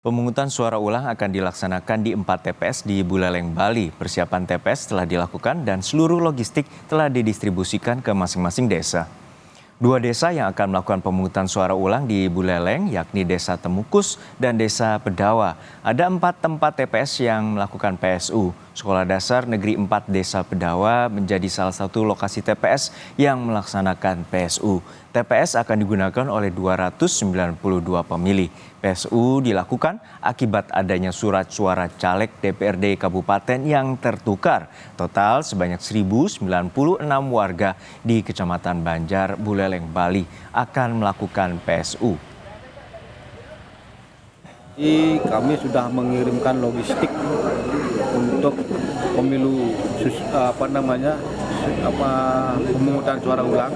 Pemungutan suara ulang akan dilaksanakan di 4 TPS di Buleleng, Bali. Persiapan TPS telah dilakukan dan seluruh logistik telah didistribusikan ke masing-masing desa. Dua desa yang akan melakukan pemungutan suara ulang di Buleleng, yakni Desa Temukus dan Desa Pedawa. Ada 4 tempat TPS yang melakukan PSU. Sekolah Dasar Negeri 4 Desa Pedawa menjadi salah satu lokasi TPS yang melaksanakan PSU. TPS akan digunakan oleh 292 pemilih. PSU dilakukan akibat adanya surat suara caleg DPRD Kabupaten yang tertukar. Total sebanyak 1.096 warga di Kecamatan Banjar, Buleleng, Bali akan melakukan PSU. Kami sudah mengirimkan logistik untuk pemilu pemungutan suara ulang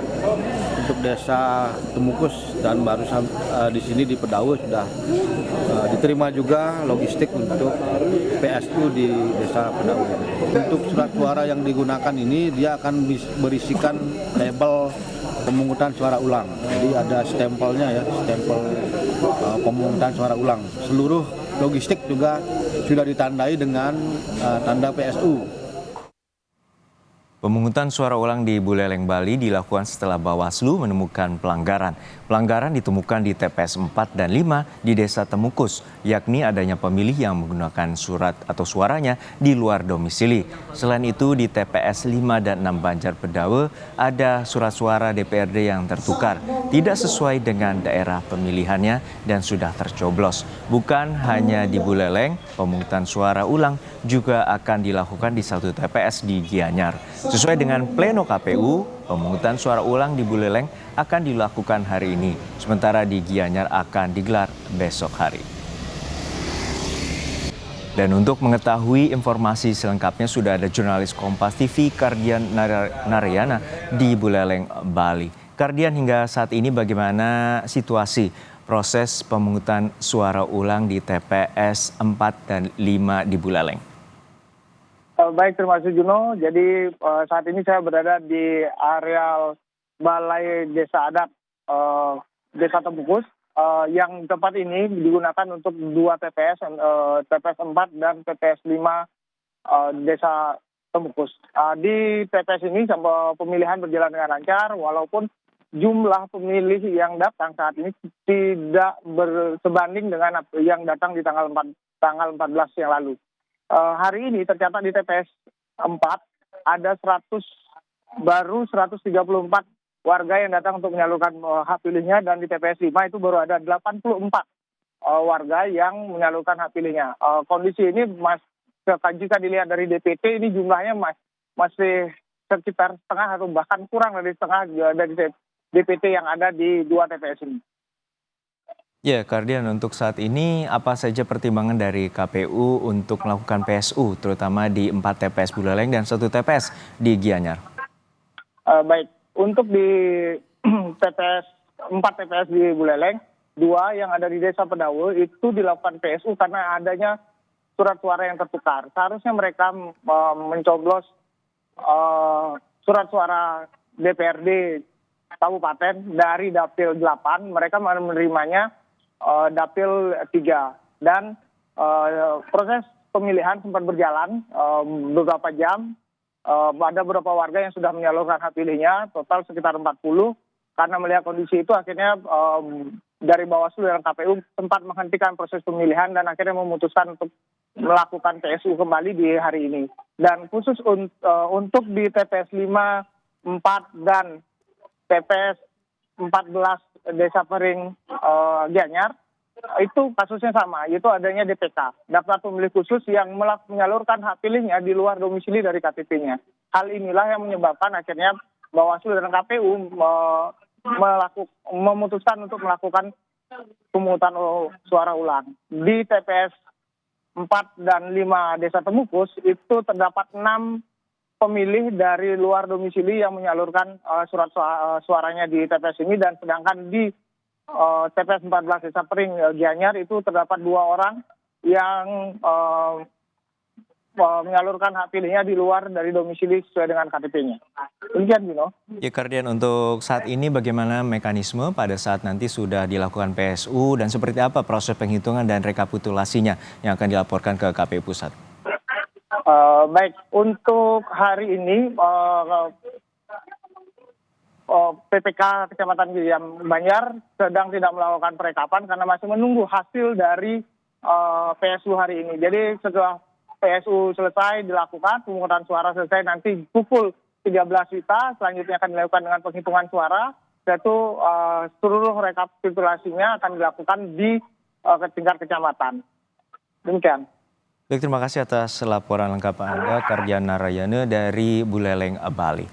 untuk Desa Temukus dan barusan di sini di Pedawa sudah diterima juga logistik untuk PSU di Desa Pedawa. Untuk surat suara yang digunakan ini dia akan berisikan label pemungutan suara ulang. Jadi ada stempelnya ya, stempel pemungutan suara ulang. Seluruh logistik juga sudah ditandai dengan tanda PSU. Pemungutan suara ulang di Buleleng, Bali dilakukan setelah Bawaslu menemukan pelanggaran. Pelanggaran ditemukan di TPS 4 dan 5 di Desa Temukus, yakni adanya pemilih yang menggunakan surat atau suaranya di luar domisili. Selain itu di TPS 5 dan 6 Banjar Pedawa ada surat suara DPRD yang tertukar, tidak sesuai dengan daerah pemilihannya dan sudah tercoblos. Bukan hanya di Buleleng, pemungutan suara ulang juga akan dilakukan di satu TPS di Gianyar. Sesuai dengan pleno KPU, pemungutan suara ulang di Buleleng akan dilakukan hari ini, sementara di Gianyar akan digelar besok hari. Dan untuk mengetahui informasi selengkapnya sudah ada jurnalis Kompas TV Kardian Narayana di Buleleng, Bali. Kardian, hingga saat ini bagaimana situasi proses pemungutan suara ulang di TPS 4 dan 5 di Buleleng? Baik, terima kasih Juno. Jadi saat ini saya berada di areal Balai Desa Adat Desa Temukus, yang tempat ini digunakan untuk dua TPS, TPS 4 dan TPS 5 Desa Temukus. Di TPS ini pemilihan berjalan dengan lancar, walaupun jumlah pemilih yang datang saat ini tidak bersebanding dengan yang datang di tanggal 14 yang lalu. Hari ini tercatat di TPS 4 ada 134 warga yang datang untuk menyalurkan hak pilihnya, dan di TPS 5 itu baru ada 84 warga yang menyalurkan hak pilihnya. Kondisi ini jika dilihat dari DPT ini jumlahnya masih sekitar setengah atau bahkan kurang dari setengah dari DPT yang ada di dua TPS ini. Ya, Kardian, untuk saat ini apa saja pertimbangan dari KPU untuk melakukan PSU, terutama di 4 TPS Buleleng dan 1 TPS di Gianyar? Baik, untuk di TPS 4 TPS di Buleleng, 2 yang ada di Desa Pedawa itu dilakukan PSU karena adanya surat suara yang tertukar. Seharusnya mereka mencoblos surat suara DPRD Kabupaten dari Dapil 8, mereka menerimanya Dapil 3, dan proses pemilihan sempat berjalan beberapa jam. Ada beberapa warga yang sudah menyalurkan hak pilihnya, total sekitar 40. Karena melihat kondisi itu akhirnya dari Bawaslu dan KPU sempat menghentikan proses pemilihan dan akhirnya memutuskan untuk melakukan PSU kembali di hari ini. Dan khusus untuk di TPS 5, 4 dan TPS 14 Desa Pering Gianyar, itu kasusnya sama, yaitu adanya DPK, daftar pemilih khusus yang menyalurkan hak pilihnya di luar domisili dari KTP-nya. Hal inilah yang menyebabkan akhirnya Bawaslu dan KPU memutuskan untuk melakukan pemungutan suara ulang. Di TPS 4 dan 5 Desa Temukus itu terdapat 6 pemilih dari luar domisili yang menyalurkan surat suaranya di TPS ini, dan sedangkan di TPS 14 Desa Pering Gianyar itu terdapat 2 orang yang menyalurkan hak pilihnya di luar dari domisili sesuai dengan KTP-nya. Demikian, Bino. Ya Kardian, untuk saat ini bagaimana mekanisme pada saat nanti sudah dilakukan PSU dan seperti apa proses penghitungan dan rekapitulasinya yang akan dilaporkan ke KPU Pusat? Baik, untuk hari ini PPK Kecamatan Gilian Banjar sedang tidak melakukan perekapan karena masih menunggu hasil dari PSU hari ini. Jadi setelah PSU selesai dilakukan, pemungutan suara selesai nanti pukul 13 WITA, selanjutnya akan dilakukan dengan penghitungan suara, yaitu seluruh rekapitulasinya akan dilakukan di tingkat kecamatan. Demikian. Baik, terima kasih atas laporan lengkap Anda, Kardian Narayana dari Buleleng, Bali.